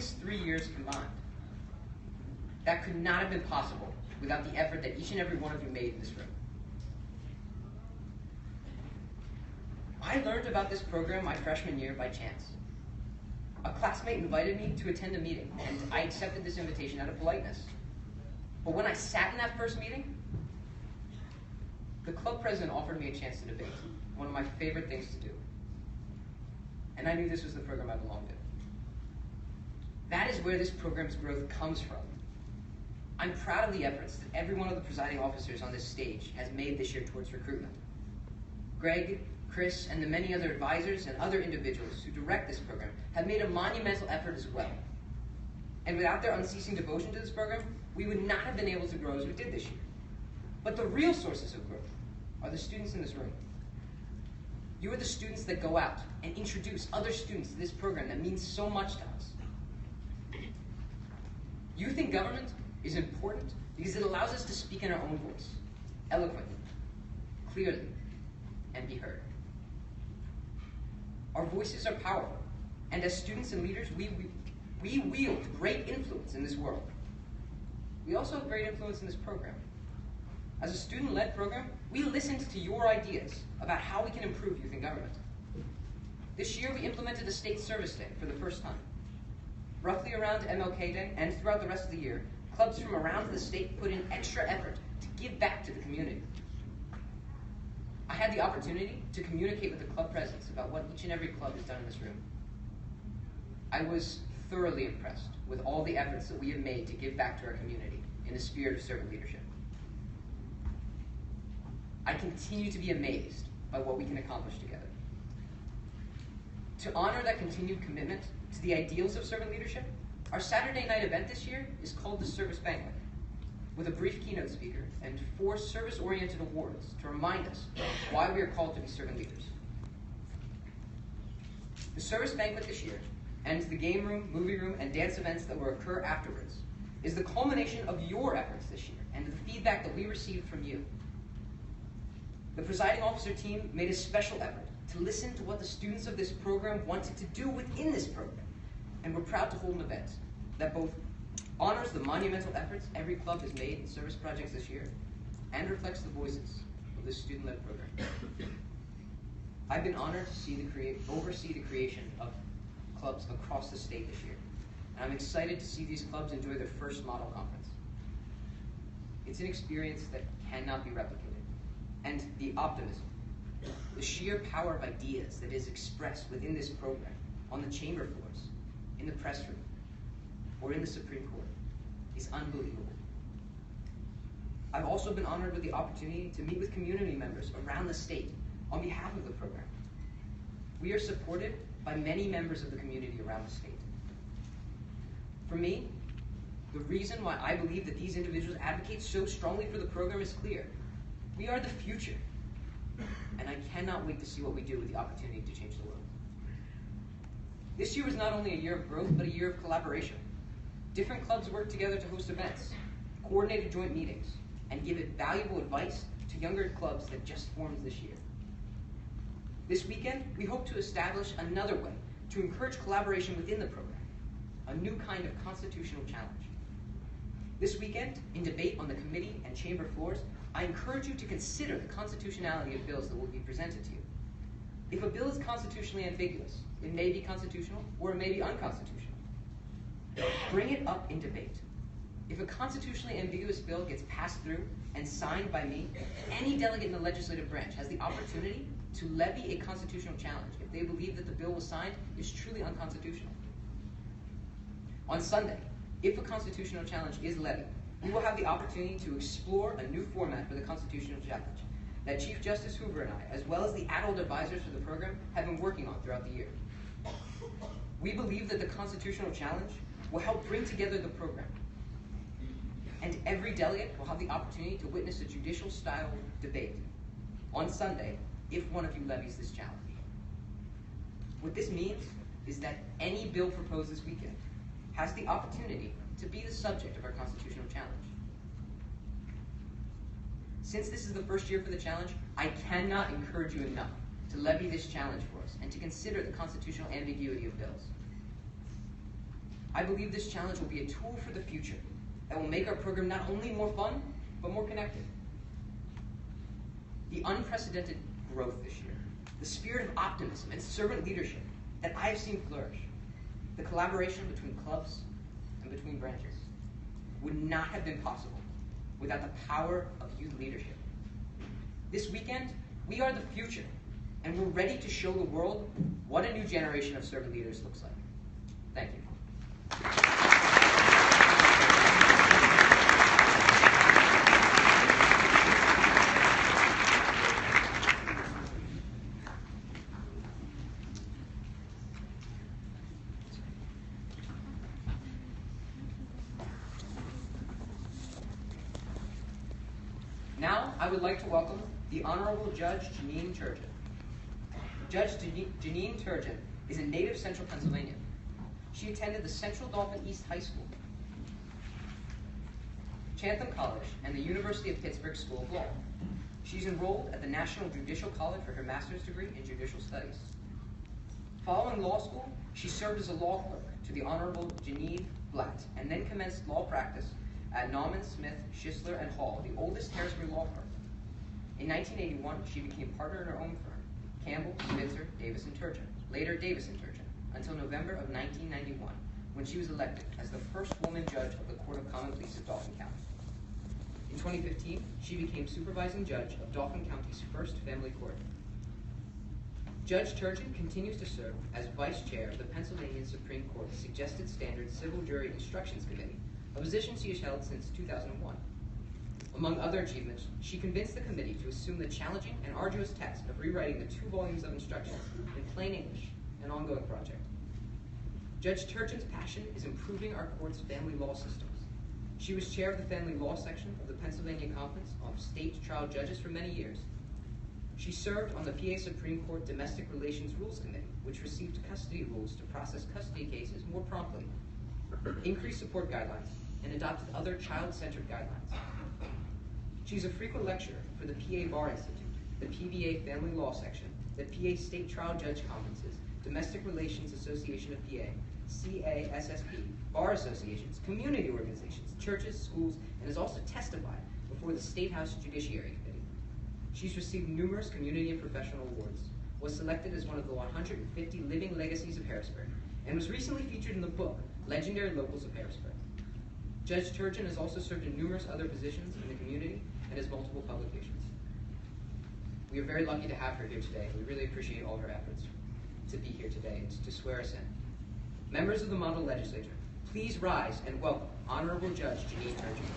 previous 3 years combined. That could not have been possible without the effort that each and every one of you made in this room. I learned about this program my freshman year by chance. A classmate invited me to attend a meeting, and I accepted this invitation out of politeness. But when I sat in that first meeting, the club president offered me a chance to debate, one of my favorite things to do. And I knew this was the program I belonged in. That is where this program's growth comes from. I'm proud of the efforts that every one of the presiding officers on this stage has made this year towards recruitment. Greg, Chris, and the many other advisors and other individuals who direct this program have made a monumental effort as well. And without their unceasing devotion to this program, we would not have been able to grow as we did this year. But the real sources of growth are the students in this room. You are the students that go out and introduce other students to this program that means so much to us. Youth in government is important because it allows us to speak in our own voice, eloquently, clearly, and be heard. Our voices are powerful, and as students and leaders, we wield great influence in this world. We also have great influence in this program. As a student-led program, we listened to your ideas about how we can improve youth in government. This year, we implemented a state service day for the first time. Roughly around MLK Day and throughout the rest of the year, clubs from around the state put in extra effort to give back to the community. I had the opportunity to communicate with the club presidents about what each and every club has done in this room. I was thoroughly impressed with all the efforts that we have made to give back to our community in the spirit of servant leadership. I continue to be amazed by what we can accomplish together. To honor that continued commitment to the ideals of servant leadership, our Saturday night event this year is called the Service Banquet, with a brief keynote speaker and 4 service-oriented awards to remind us why we are called to be servant leaders. The Service Banquet this year, and the game room, movie room, and dance events that will occur afterwards, is the culmination of your efforts this year and the feedback that we received from you. The presiding officer team made a special effort to listen to what the students of this program wanted to do within this program, and we're proud to hold an event that both honors the monumental efforts every club has made in service projects this year and reflects the voices of this student-led program. I've been honored to oversee the creation of clubs across the state this year, and I'm excited to see these clubs enjoy their first model conference. It's an experience that cannot be replicated, and the optimism, the sheer power of ideas that is expressed within this program on the chamber floors, in the press room, or in the Supreme Court is unbelievable. I've also been honored with the opportunity to meet with community members around the state on behalf of the program. We are supported by many members of the community around the state. For me, the reason why I believe that these individuals advocate so strongly for the program is clear. We are the future, and I cannot wait to see what we do with the opportunity to change the world. This year was not only a year of growth, but a year of collaboration. Different clubs worked together to host events, coordinated joint meetings, and give valuable advice to younger clubs that just formed this year. This weekend, we hope to establish another way to encourage collaboration within the program, a new kind of constitutional challenge. This weekend, in debate on the committee and chamber floors, I encourage you to consider the constitutionality of bills that will be presented to you. If a bill is constitutionally ambiguous, it may be constitutional or it may be unconstitutional. Bring it up in debate. If a constitutionally ambiguous bill gets passed through and signed by me, any delegate in the legislative branch has the opportunity to levy a constitutional challenge if they believe that the bill was signed is truly unconstitutional. On Sunday, if a constitutional challenge is levied, we will have the opportunity to explore a new format for the constitutional challenge that Chief Justice Hoover and I, as well as the adult advisors for the program, have been working on throughout the year. We believe that the constitutional challenge will help bring together the program, and every delegate will have the opportunity to witness a judicial-style debate on Sunday if one of you levies this challenge. What this means is that any bill proposed this weekend has the opportunity to be the subject of our constitutional challenge. Since this is the first year for the challenge, I cannot encourage you enough to levy this challenge for us and to consider the constitutional ambiguity of bills. I believe this challenge will be a tool for the future that will make our program not only more fun, but more connected. The unprecedented growth this year, the spirit of optimism and servant leadership that I have seen flourish, the collaboration between clubs and between branches would not have been possible without the power of youth leadership. This weekend, we are the future, and we're ready to show the world what a new generation of servant leaders looks like. Thank you. Now, I would like to welcome the Honorable Judge Janine Turgeon. Judge Janine Turgeon is a native Central Pennsylvania. She attended the Central Dauphin East High School, Chatham College, and the University of Pittsburgh School of Law. She's enrolled at the National Judicial College for her master's degree in judicial studies. Following law school, she served as a law clerk to the Honorable Janine Blatt, and then commenced law practice at Nauman, Smith, Schisler, and Hall, the oldest Harrisburg law firm. In 1981, she became partner in her own firm, Campbell, Spitzer, Davis & Turgeon, later Davis & Turgeon, until November of 1991, when she was elected as the first woman judge of the Court of Common Pleas of Dauphin County. In 2015, she became supervising judge of Dauphin County's first family court. Judge Turgeon continues to serve as vice chair of the Pennsylvania Supreme Court's Suggested Standards Civil Jury Instructions Committee, a position she has held since 2001. Among other achievements, she convinced the committee to assume the challenging and arduous task of rewriting the 2 volumes of instructions in plain English, an ongoing project. Judge Turgeon's passion is improving our court's family law systems. She was chair of the family law section of the Pennsylvania Conference of State Trial Judges for many years. She served on the PA Supreme Court Domestic Relations Rules Committee, which received custody rules to process custody cases more promptly, increased support guidelines, and adopted other child-centered guidelines. She's a frequent lecturer for the PA Bar Institute, the PBA Family Law Section, the PA State Trial Judge Conferences, Domestic Relations Association of PA, CASSP, bar associations, community organizations, churches, schools, and has also testified before the State House Judiciary Committee. She's received numerous community and professional awards, was selected as one of the 150 living legacies of Harrisburg, and was recently featured in the book, Legendary Locals of Harrisburg. Judge Turgeon has also served in numerous other positions in the community and has multiple publications. We are very lucky to have her here today. We really appreciate all her efforts to be here today and to swear us in. Members of the Model Legislature, please rise and welcome Honorable Judge Janine Turgeon.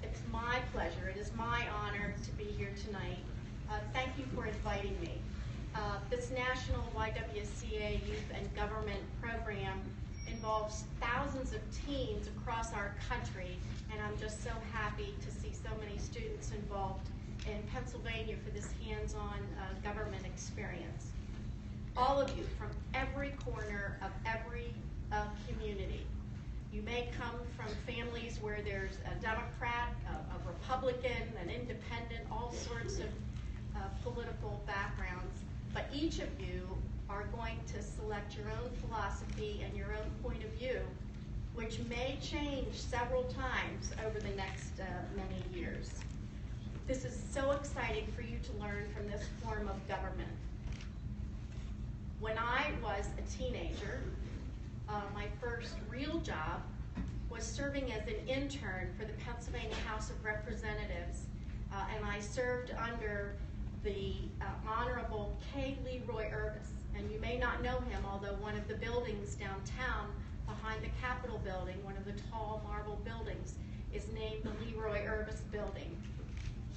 It's my pleasure, it is my honor to be here tonight. Thank you for inviting me. This National YWCA Youth and Government Program involves thousands of teens across our country, and I'm just so happy to see so many students involved in Pennsylvania for this hands-on government experience. All of you from every corner of every community. You may come from families where there's a Democrat, a Republican, an independent, all sorts of political backgrounds, but each of you are going to select your own philosophy and your own point of view, which may change several times over the next many years. This is so exciting for you to learn from this form of government. When I was a teenager, my first real job was serving as an intern for the Pennsylvania House of Representatives, and I served under the Honorable K. Leroy Irvis. And you may not know him, although one of the buildings downtown behind the Capitol building, one of the tall marble buildings, is named the Leroy Irvis Building.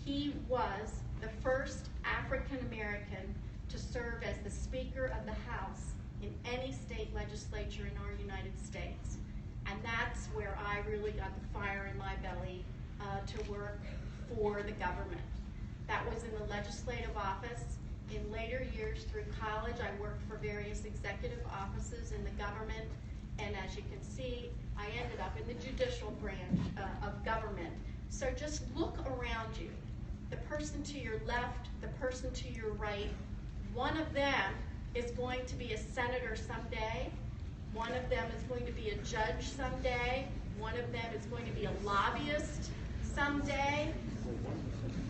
He was the first African American to serve as the Speaker of the House in any state legislature in our United States. And that's where I really got the fire in my belly to work for the government. That was in the legislative office. In later years through college, I worked for various executive offices in the government, and as you can see, I ended up in the judicial branch of government. So just look around you. The person to your left, the person to your right, one of them is going to be a senator someday. One of them is going to be a judge someday. One of them is going to be a lobbyist someday.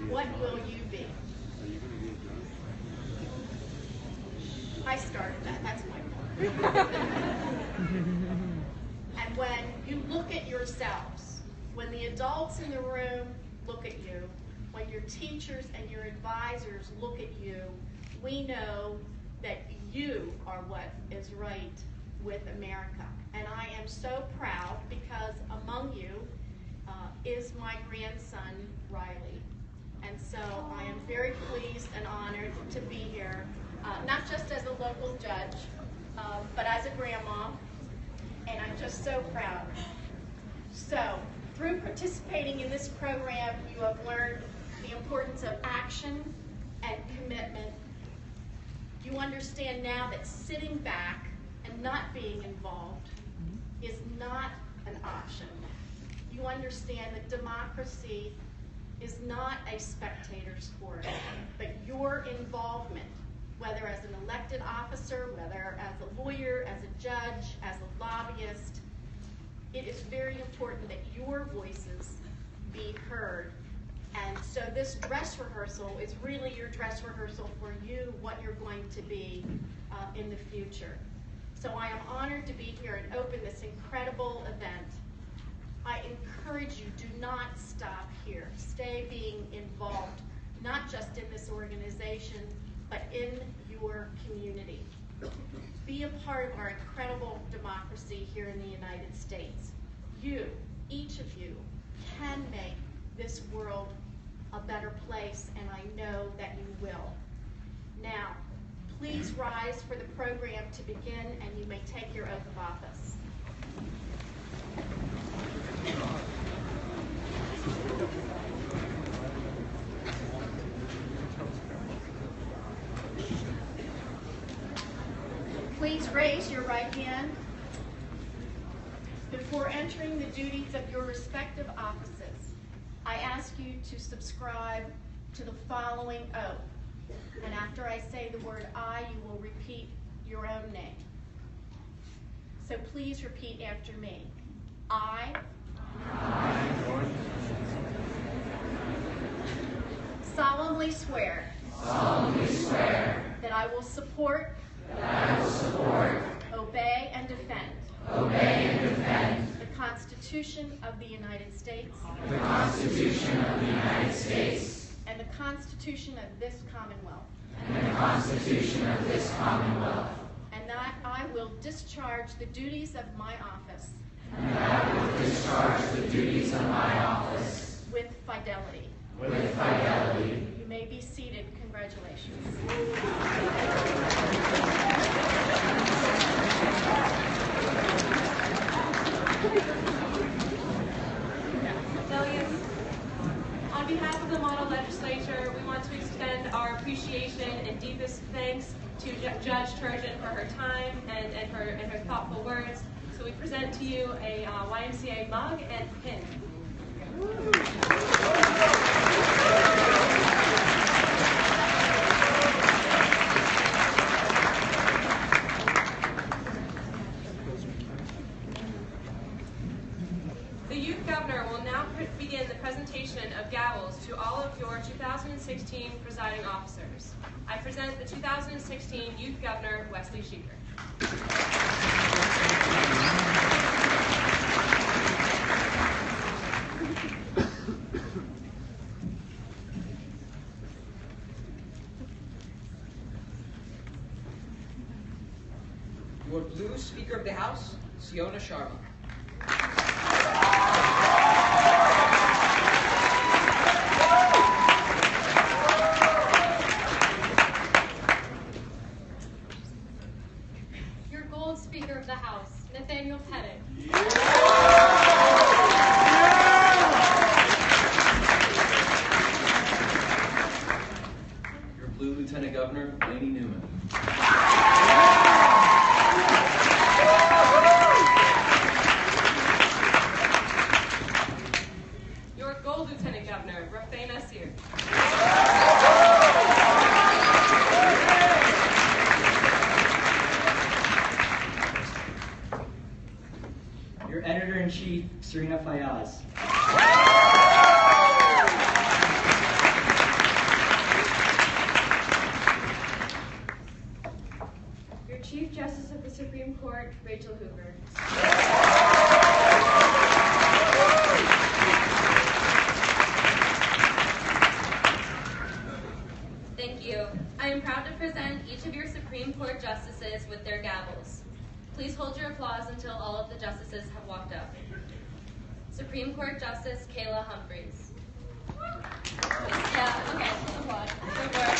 What will you be? I started that. That's my fault. And when you look at yourselves, when the adults in the room look at you, when your teachers and your advisors look at you, we know that you are what is right with America. And I am so proud because among you is my grandson, Riley. And so I am very pleased and honored to be here, not just as a local judge, but as a grandma, and I'm just so proud. So, through participating in this program, you have learned the importance of action and commitment. You understand now that sitting back and not being involved is not an option. You understand that democracy is not a spectator sport, but your involvement, whether as an elected officer, whether as a lawyer, as a judge, as a lobbyist, it is very important that your voices be heard. And so this dress rehearsal is really your dress rehearsal for you, what you're going to be in the future. So I am honored to be here and open this incredible event. I encourage you, do not stop here. Stay being involved, not just in this organization, but in your community. Be a part of our incredible democracy here in the United States. You, each of you, can make this world a better place, and I know that you will. Now, please rise for the program to begin, and you may take your oath of office. Please raise your right hand. Before entering the duties of your respective offices, I ask you to subscribe to the following oath. And after I say the word I, you will repeat your own name. So please repeat after me. I solemnly swear that I will support, obey, and defend the Constitution of the United States and the Constitution of this Commonwealth. And that I will discharge the duties of my office with fidelity. You may be seated. Congratulations. Delegates, on behalf of the Model Legislature, we want to extend our appreciation and deepest thanks to Judge Turgeon for her time and her thoughtful words. So we present to you a YMCA mug and pin. The Youth Governor will now begin the presentation of gavels to all of your 2016 presiding officers. I present the 2016 Youth Governor, Wesley Sheeker. Your blue Speaker of the House, Siona Sharma. Your gold Speaker of the House, Nathaniel Pettit. Lieutenant Governor Laney Newman. Your Gold Lieutenant Governor, Rafael Nasir. Your Editor-in-Chief, Serena Fayaz. Your Chief Justice of the Supreme Court, Rachel Hoover. Thank you. I am proud to present each of your Supreme Court justices with their gavels. Please hold your applause until all of the justices have walked up. Supreme Court Justice Kayla Humphreys. Yeah, okay, let's applaud. Go for it.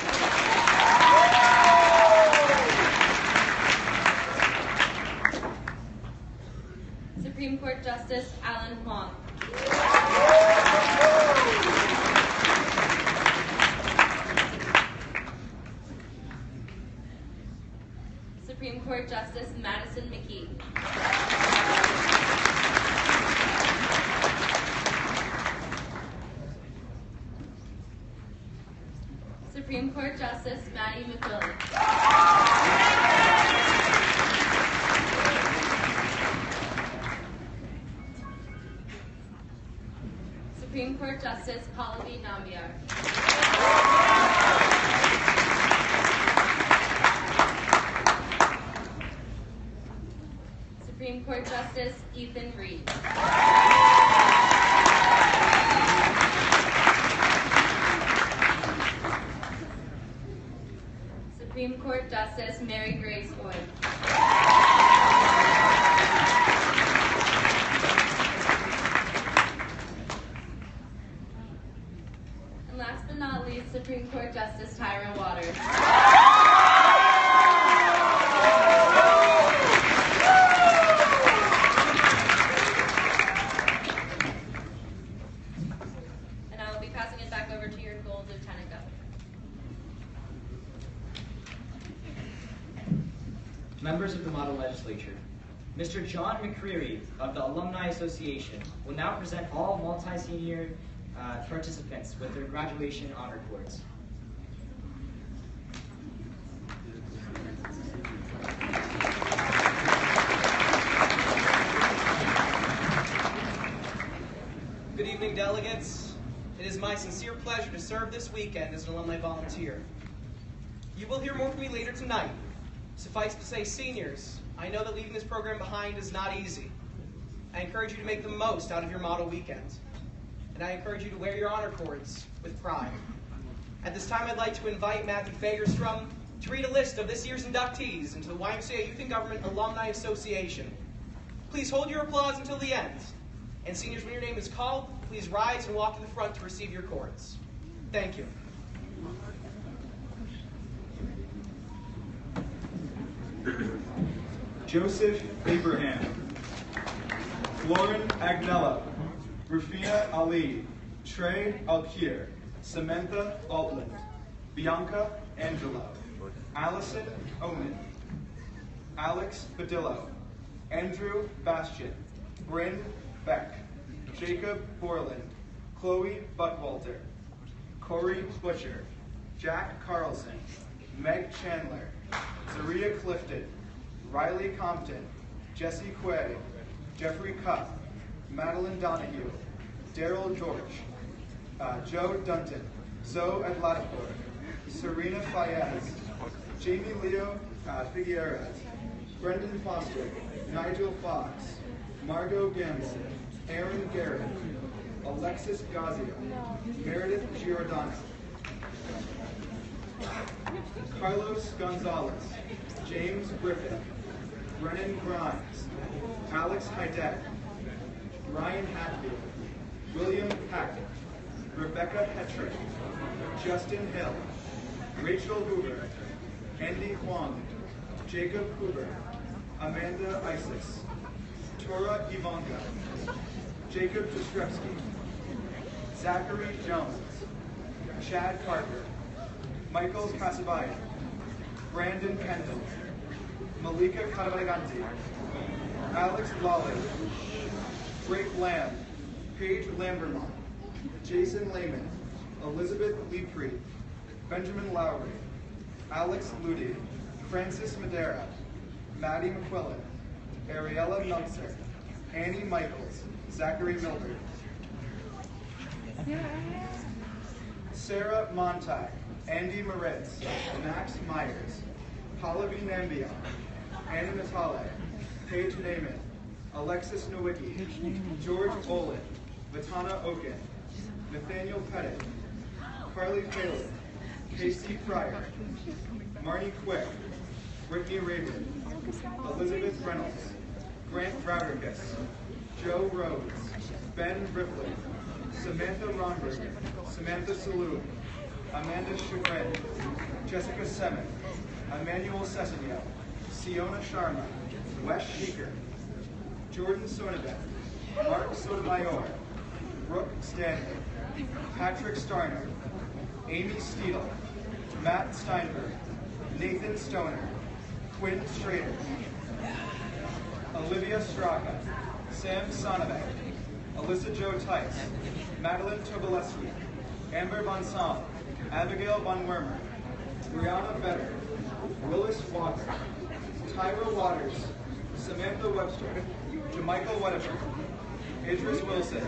Supreme Court Justice Alan Huang. Supreme Court Justice Madison McKee. Supreme Court Justice Maddie McQuillan. Supreme Court Justice Pallavi Nambiar. Supreme Court Justice Ethan Reed. Supreme Court Justice Mary Grace Hoy. And last but not least, Supreme Court Justice Tyron Waters. And I will be passing it back over to your Gold Lieutenant Governor. Members of the Model Legislature, Mr. John McCreary of the Alumni Association will now present all multi-senior participants with their graduation honor cords. Good evening, delegates. It is my sincere pleasure to serve this weekend as an alumni volunteer. You will hear more from me later tonight. Suffice to say, seniors, I know that leaving this program behind is not easy. I encourage you to make the most out of your model weekend. And I encourage you to wear your honor cords with pride. At this time, I'd like to invite Matthew Fagerstrom to read a list of this year's inductees into the YMCA Youth and Government Alumni Association. Please hold your applause until the end. And seniors, when your name is called, please rise and walk to the front to receive your cords. Thank you. Joseph Abraham, Lauren Agnella, Rufina Ali, Trey Alkier, Samantha Altland, Bianca Angelo, Allison Omen, Alex Badillo, Andrew Bastian, Bryn Beck, Jacob Borland, Chloe Buckwalter, Corey Butcher, Jack Carlson, Meg Chandler, Zaria Clifton, Riley Compton, Jesse Quay, Jeffrey Cupp, Madeline Donahue, Daryl George, Joe Dunton, Zoe Adlatapur, Serena Fayez, Jamie Leo Figueres, Brendan Foster, Nigel Fox, Margot Gamson, Aaron Garrett, Alexis Gazio, Meredith Giordano, Carlos Gonzalez, James Griffin, Brennan Grimes, Alex Hydeck, Ryan Hatfield, William Pack, Rebecca Hetrick, Justin Hill, Rachel Hoover, Andy Huang, Jacob Hoover, Amanda Isis, Tora Ivanka, Jacob Jastrzewski, Zachary Jones, Chad Parker, Michael Casabaya, Brandon Kendall, Malika Caravaganti, Alex Lawley, Drake Lamb, Paige Lambermont, Jason Lehman, Elizabeth Leepree, Benjamin Lowry, Alex Ludi, Francis Madera, Maddie McQuillan, Ariella Meltzer, Annie Michaels, Zachary Milberg, Sarah Montag, Andy Moritz, Max Myers, Pallavi Nambion, Anna Natale, Paige Naiman, Alexis Nowicki, George Olin, Vitana Oken, Nathaniel Pettit, Carly Phelan, Casey Fryer, Marnie Quick, Brittany Raven, Elizabeth Reynolds, Grant Rodriguez, Joe Rhodes, Ben Ripley, Samantha Romberg, Samantha Saloon, Amanda Chagrin, Jessica Semin, Emmanuel Cessigno, Siona Sharma, Wes Sheeker, Jordan Sonabeth, Mark Sotomayor, Brooke Stanley, Patrick Starner, Amy Steedle, Matt Steinberg, Nathan Stoner, Quinn Schrader, Olivia Straka, Sam Sonnabek, Alyssa Jo Tice, Madeline Tobolewski, Amber Von Saal, Abigail Von Wermer, Brianna Vetter, Willis Walker, Tyra Waters, Samantha Webster, Jamichael Wedever, Idris Wilson,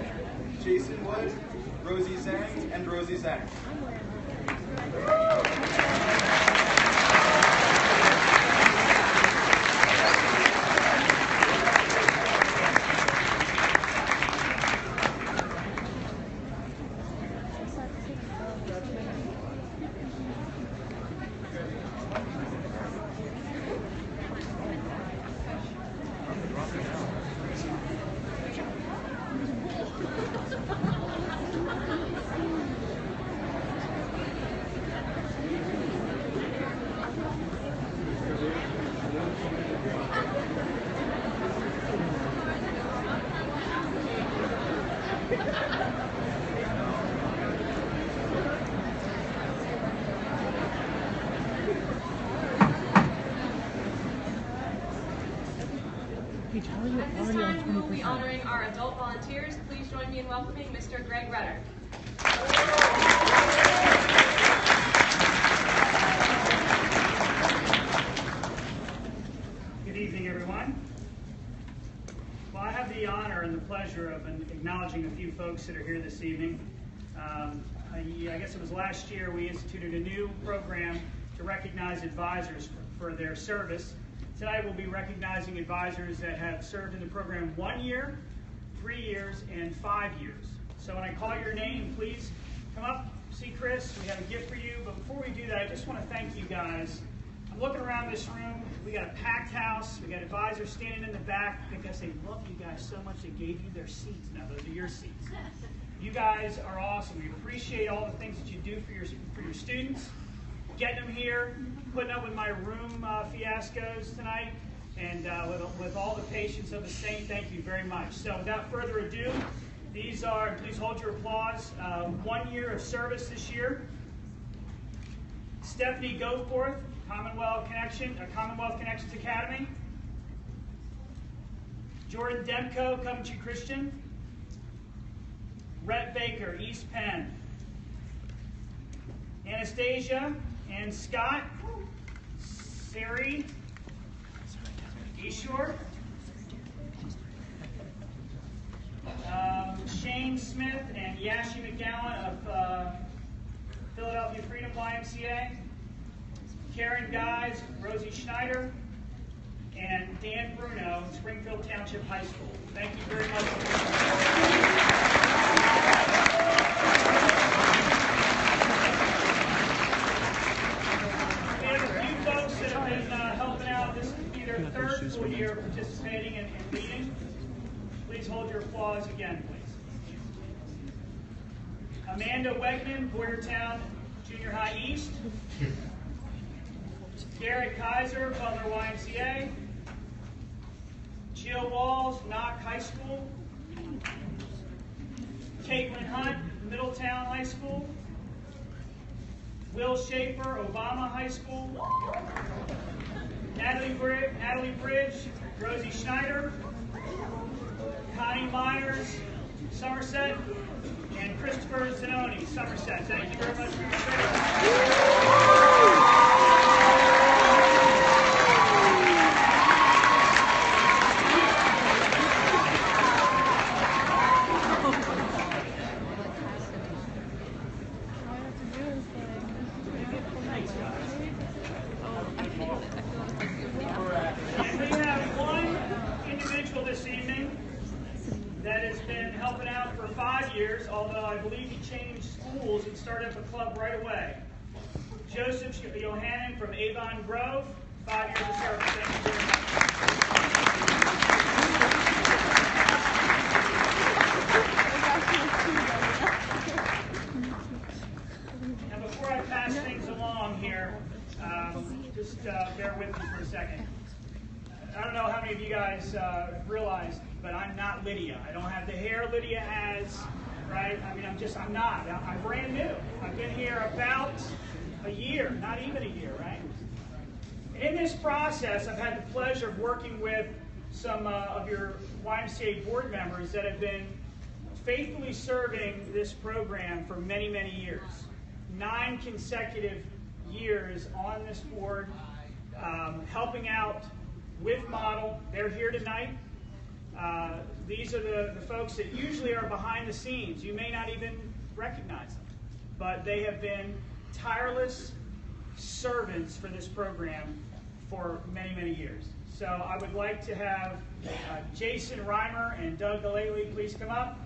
Jason Wood, Rosie Zhang, and Rosie Zhang. At this time, we will be honoring our adult volunteers. Please join me in welcoming Mr. Greg Redder. Good evening, everyone. Well, I have the honor and the pleasure of acknowledging a few folks that are here this evening. I guess it was last year we instituted a new program to recognize advisors for their service. Tonight we'll be recognizing advisors that have served in the program 1 year, 3 years, and 5 years. So when I call your name, please come up, see Chris. We have a gift for you. But before we do that, I just want to thank you guys. I'm looking around this room. We got a packed house. We got advisors standing in the back because they love you guys so much they gave you their seats. Now those are your seats. You guys are awesome. We appreciate all the things that you do for your students, getting them here, putting up with my room fiascos tonight, and with all the patience of the saint. Thank you very much. So without further ado, these are, please hold your applause, 1 year of service this year. Stephanie Goforth, Commonwealth Connections Academy. Jordan Demko, Coventry Christian. Rhett Baker, East Penn. Anastasia and Scott, Sari, East Shore. Shane Smith and Yashi McGowan of Philadelphia Freedom YMCA. Karen Guys, Rosie Schneider, and Dan Bruno, Springfield Township High School. Thank you very much. We have a few folks that have been helping out. This will be their third full year participating and leading. Please hold your applause again, please. Amanda Wegman, Boyertown Junior High East. Garrett Kaiser, Butler YMCA. Jill Walls, Knock High School. Caitlin Hunt, Middletown High School. Will Schaefer, Obama High School. Natalie Bridge, Rosie Schneider. Connie Myers, Somerset. And Christopher Zanoni, Somerset. Thank you very much for your service. And we have one individual this evening that has been helping out for 5 years, although I believe he changed schools and started up a club right away. Joseph Johannan from Avon Grove, 5 years of service. Thank you very much. And before I pass things along here, just bear with me for a second. I don't know how many of you guys realize, but I'm not Lydia. I don't have the hair Lydia has, right? I mean, I'm not. I'm brand new. I've been here about a year, not even a year, right? In this process, I've had the pleasure of working with some of your YMCA board members that have been faithfully serving this program for many, many years. 9 consecutive years on this board, helping out with Model. They're here tonight. These are the folks that usually are behind the scenes. You may not even recognize them, but they have been tireless servants for this program for many, many years. So I would like to have Jason Reimer and Doug Delaley please come up.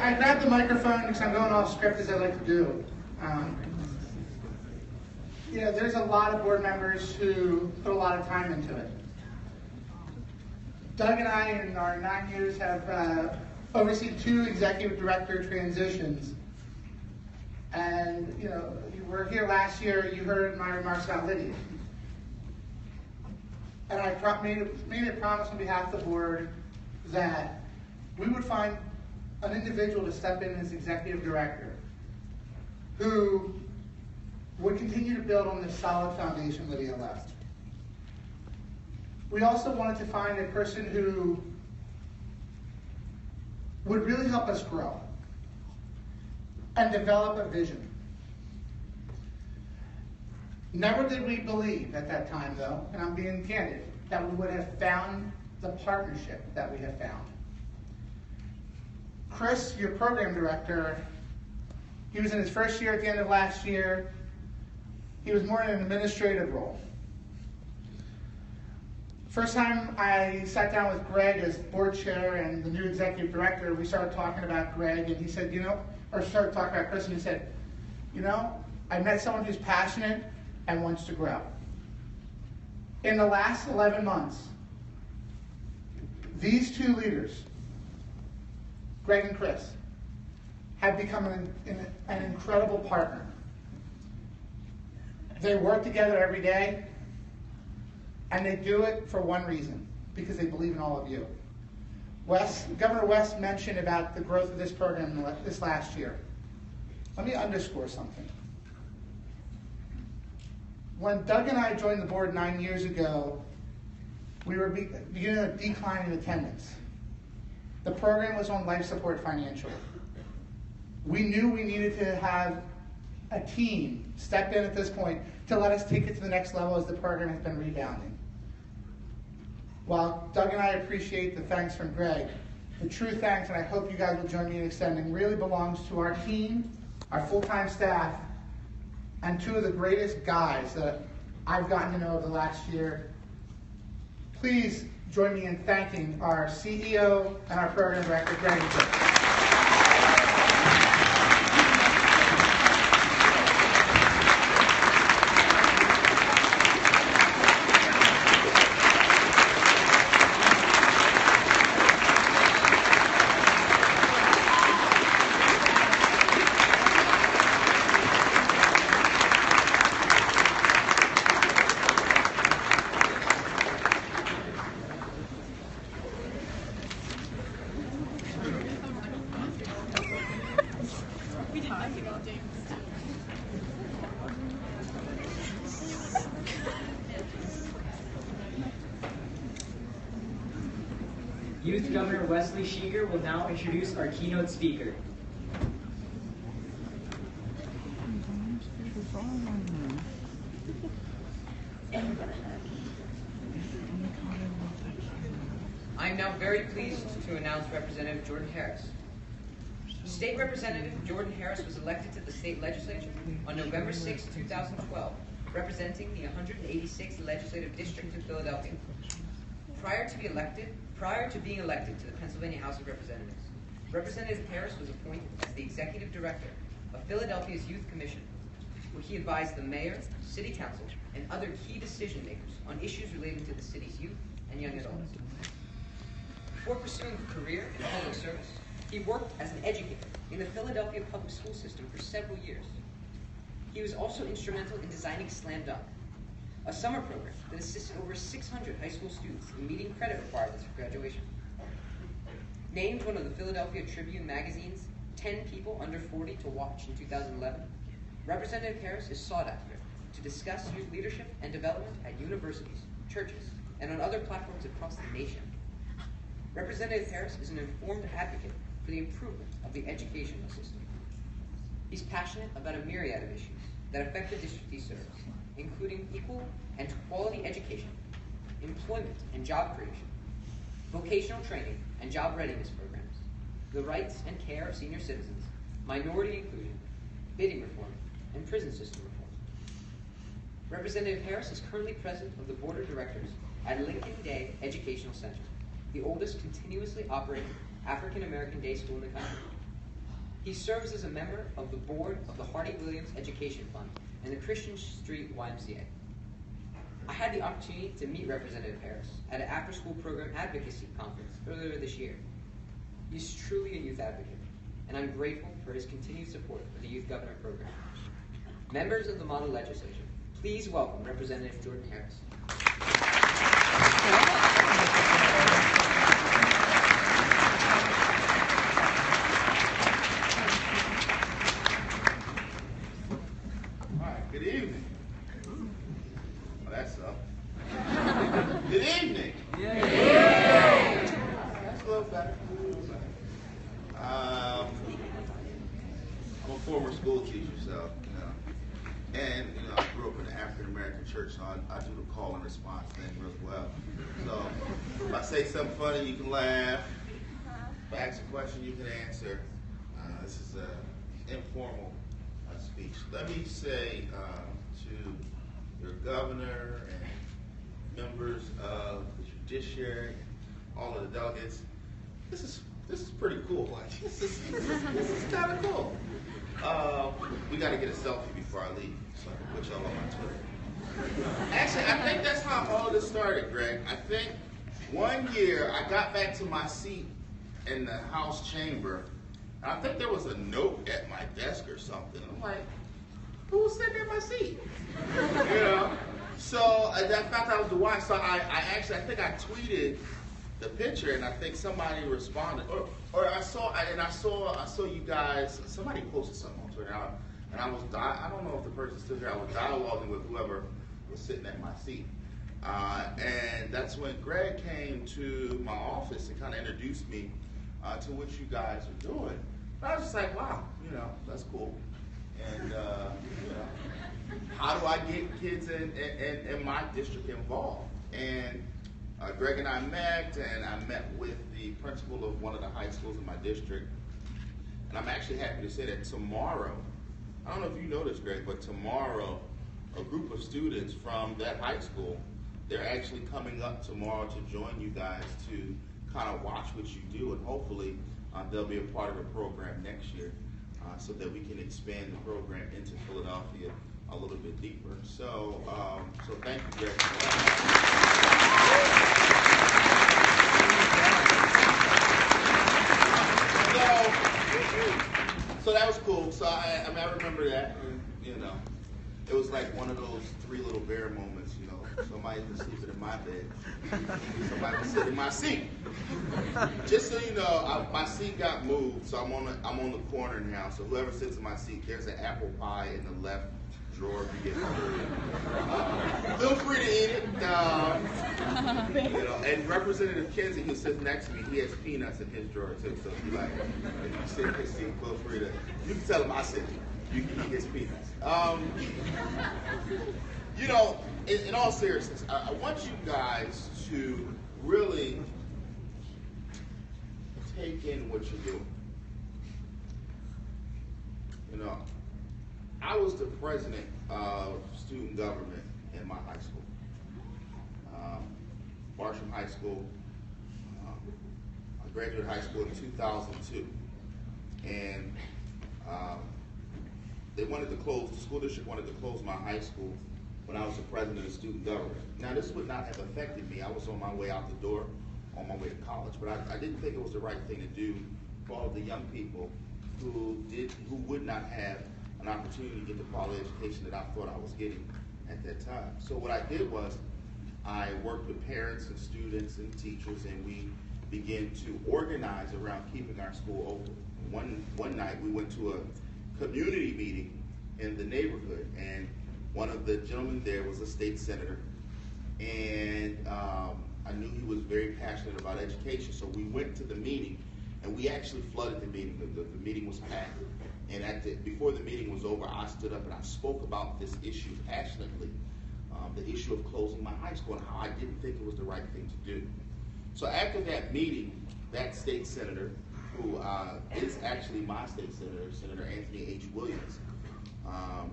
I grabbed the microphone because I'm going off script as I like to do. There's a lot of board members who put a lot of time into it. Doug and I, in our 9 years, have overseen 2 executive director transitions. And, you were here last year, you heard my remarks about Lydia. And I made a promise on behalf of the board that we would find an individual to step in as executive director who would continue to build on this solid foundation Lydia left. We also wanted to find a person who would really help us grow and develop a vision. Never did we believe at that time, though, and I'm being candid, that we would have found the partnership that we have found. Chris, your program director, he was in his first year at the end of last year. He was more in an administrative role. First time I sat down with Greg as board chair and the new executive director, we started talking about Greg, and he said, started talking about Chris, and he said, I met someone who's passionate and wants to grow. In the last 11 months, these 2 leaders, Greg and Chris, have become an incredible partner. They work together every day, and they do it for one reason, because they believe in all of you. Governor West mentioned about the growth of this program this last year. Let me underscore something. When Doug and I joined the board 9 years ago, we were beginning a decline in attendance. The program was on life support financially. We knew we needed to have a team step in at this point to let us take it to the next level as the program has been rebounding. While Doug and I appreciate the thanks from Greg, the true thanks, and I hope you guys will join me in extending, really belongs to our team, our full-time staff, and 2 of the greatest guys that I've gotten to know over the last year. Please join me in thanking our CEO and our program director, Greg. Youth Governor Wesley Sheeger will now introduce our keynote speaker. I am now very pleased to announce Representative Jordan Harris. State Representative Jordan Harris was elected to the state legislature on November 6, 2012, representing the 186th Legislative District of Philadelphia. Prior to being elected to the Pennsylvania House of Representatives, Representative Harris was appointed as the Executive Director of Philadelphia's Youth Commission, where he advised the mayor, city council, and other key decision makers on issues related to the city's youth and young adults. Before pursuing a career in public service, he worked as an educator in the Philadelphia public school system for several years. He was also instrumental in designing Slam Dunk, a summer program that assisted over 600 high school students in meeting credit requirements for graduation. Named one of the Philadelphia Tribune magazine's 10 people under 40 to watch in 2011, Representative Harris is sought after to discuss youth leadership and development at universities, churches, and on other platforms across the nation. Representative Harris is an informed advocate for the improvement of the educational system. He's passionate about a myriad of issues that affect the district he serves, including equal and quality education, employment and job creation, vocational training and job readiness programs, the rights and care of senior citizens, minority inclusion, bidding reform, and prison system reform. Representative Harris is currently president of the Board of Directors at Lincoln Day Educational Center, the oldest continuously operating African American day school in the country. He serves as a member of the board of the Hardy Williams Education Fund and the Christian Street YMCA. I had the opportunity to meet Representative Harris at an after-school program advocacy conference earlier this year. He's truly a youth advocate, and I'm grateful for his continued support for the Youth Governor program. Members of the model legislature, please welcome Representative Jordan Harris. Good evening. Oh, that's up. Good evening. Yay. That's a little better. I'm a former school teacher, so, and, I grew up in the African American church, so I do the call and response thing really well. So, if I say something funny, you can laugh. If I ask a question, you can answer. This is an informal speech. Let me say to your governor and members of the judiciary, all of the delegates, this is pretty cool. Like this is kind of cool. We got to get a selfie before I leave, so I can put y'all on my Twitter. Actually, I think that's how all of this started, Greg. I think one year I got back to my seat in the House chamber. I think there was a note at my desk or something. I'm like, who was sitting in my seat? So I found out was the wife. So I think I tweeted the picture, and I think somebody responded, or I saw you guys. Somebody posted something on Twitter, and I don't know if the person's still here. I was dialoguing with whoever was sitting at my seat, and that's when Greg came to my office and kind of introduced me to what you guys are doing. And I was just like, wow, that's cool. And how do I get kids in my district involved? And Greg and I met, and I met with the principal of one of the high schools in my district. And I'm actually happy to say that tomorrow, I don't know if you know this, Greg, but tomorrow, a group of students from that high school, they're actually coming up tomorrow to join you guys to kind of watch what you do, and hopefully they'll be a part of the program next year so that we can expand the program into Philadelphia a little bit deeper. So, so thank you, Greg. So that was cool. So I remember that, and it was like one of those Three Little Bear moments. Somebody was sleeping in my bed, somebody was sitting in my seat. Just so you know, my seat got moved, so I'm on the corner now. So whoever sits in my seat, there's an apple pie in the left drawer if you get hungry. Feel free to eat it. You know, and Representative Kinsey, who sits next to me, he has peanuts in his drawer too. So if you like, if you sit in his seat, feel free to. You can tell him I said you can eat his peanuts. You know, in all seriousness, I want you guys to really take in what you're doing. You know, I was the president of student government in my high school, Barsham High School. I graduated high school in 2002, and they wanted to close, the school district wanted to close my high school when I was the president of student government. Now, this would not have affected me. I was on my way out the door, on my way to college, but I didn't think it was the right thing to do for all of the young people who would not have an opportunity to get the quality education that I thought I was getting at that time. So what I did was I worked with parents and students and teachers, and we began to organize around keeping our school open. One night we went to a community meeting in the neighborhood, and one of the gentlemen there was a state senator, and I knew he was very passionate about education, so we went to the meeting, and we actually flooded the meeting. The meeting was packed, and before the meeting was over, I stood up and I spoke about this issue passionately, the issue of closing my high school and how I didn't think it was the right thing to do. So after that meeting, that state senator, who is actually my state senator, Senator Anthony H. Williams,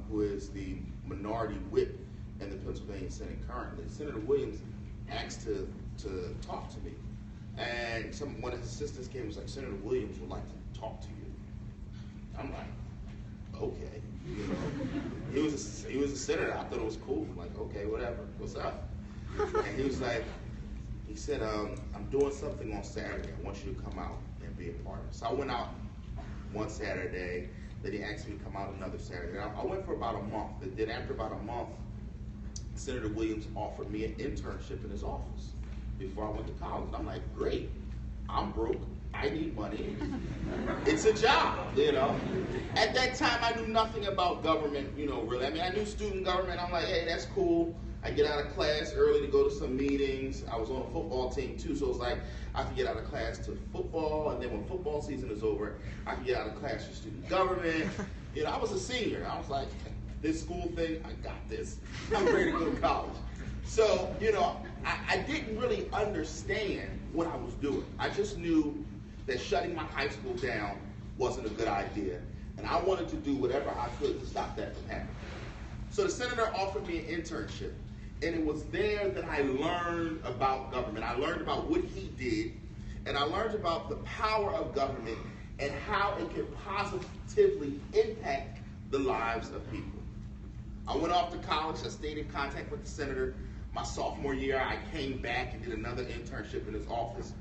who is the minority whip in the Pennsylvania Senate currently, Senator Williams asked to talk to me. And one of his assistants came and was like, Senator Williams would like to talk to you. I'm like, okay. You know, he was a senator. I thought it was cool. I'm like, okay, whatever. What's up? And he was like, he said, I'm doing something on Saturday. I want you to come out and be a part of it. So I went out one Saturday. Then he asked me to come out another Saturday. I went for about a month. And then after about a month, Senator Williams offered me an internship in his office before I went to college. I'm like, great. I'm broke. I need money. It's a job, you know. At that time, I knew nothing about government, you know, really. I mean, I knew student government. I'm like, hey, that's cool. I get out of class early to go to some meetings. I was on a football team, too, so it's like I could get out of class to football, and then when football season is over, I could get out of class for student government. You know, I was a senior. I was like, this school thing, I got this. I'm ready to go to college. So, you know, I didn't really understand what I was doing. I just knew that shutting my high school down wasn't a good idea, and I wanted to do whatever I could to stop that from happening. So the senator offered me an internship, and it was there that I learned about government. I learned about what he did, and I learned about the power of government and how it can positively impact the lives of people. I went off to college. I stayed in contact with the senator. My sophomore year, I came back and did another internship in his office.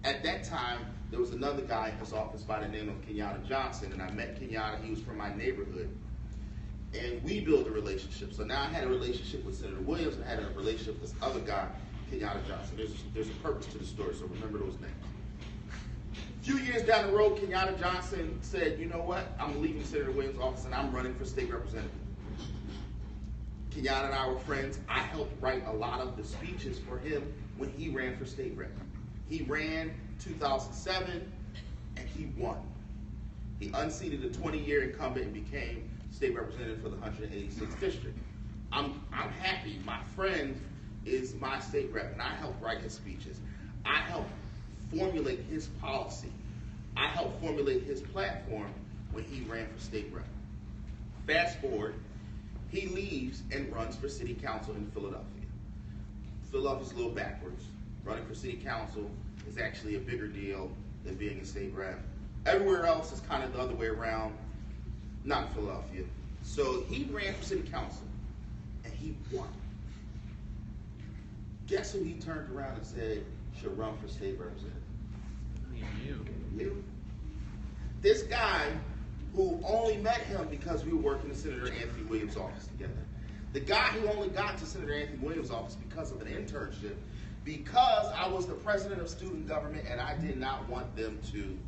At that time, there was another guy in his office by the name of Kenyatta Johnson, and I met Kenyatta. He was from my neighborhood, and we built a relationship. So now I had a relationship with Senator Williams, and I had a relationship with this other guy, Kenyatta Johnson. There's a purpose to the story, so remember those names. A few years down the road, Kenyatta Johnson said, you know what, I'm leaving Senator Williams' office, and I'm running for state representative. Kenyatta and I were friends. I helped write a lot of the speeches for him when he ran for state rep. He ran 2007, and he won. He unseated a 20-year incumbent and became state representative for the 186th district. I'm happy. My friend is my state rep, and I helped write his speeches. I helped formulate his policy. I helped formulate his platform when he ran for state rep. Fast forward, he leaves and runs for city council in Philadelphia. Philadelphia's a little backwards. Running for city council is actually a bigger deal than being a state rep. Everywhere else is kind of the other way around, not in Philadelphia. So he ran for city council, and he won. Guess who he turned around and said should run for state representative? You. This guy who only met him because we were working in Senator Anthony Williams' office together. The guy who only got to Senator Anthony Williams' office because of an internship, because I was the president of student government and I did not want them to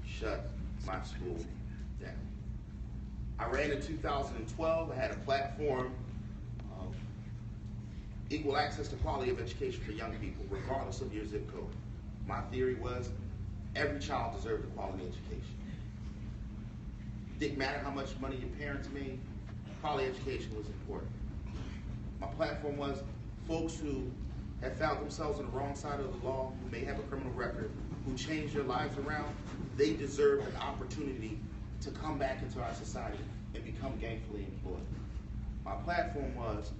shut my school down. I ran in 2012. I had a platform of equal access to quality of education for young people, regardless of your zip code. My theory was every child deserved a quality education. Didn't matter how much money your parents made, quality education was important. My platform was folks who have found themselves on the wrong side of the law, who may have a criminal record, who changed their lives around, they deserve an opportunity to come back into our society and become gainfully employed. My platform was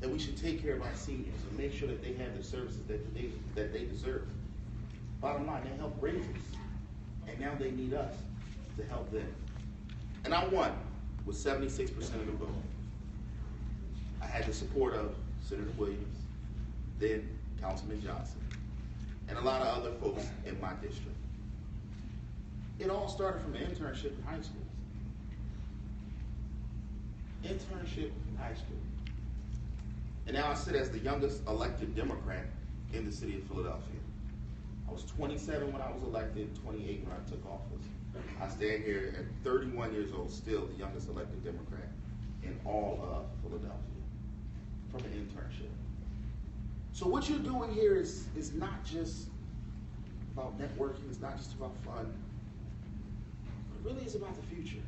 that we should take care of our seniors and make sure that they have the services that they deserve. Bottom line, they helped raise us, and now they need us to help them. And I won with 76% of the vote. I had the support of Senator Williams, then Councilman Johnson, and a lot of other folks in my district. It all started from an internship in high school. Internship in high school. And now I sit as the youngest elected Democrat in the city of Philadelphia. I was 27 when I was elected, 28 when I took office. I stand here at 31 years old, still the youngest elected Democrat in all of Philadelphia from an internship. So what you're doing here is not just about networking, it's not just about fun. It really is about the future.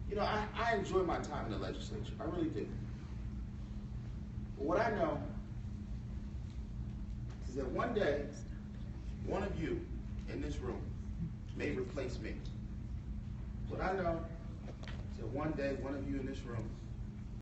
You know, I enjoy my time in the legislature. I really do. But what I know is that one day, one of you in this room may replace me. What I know is that one day, one of you in this room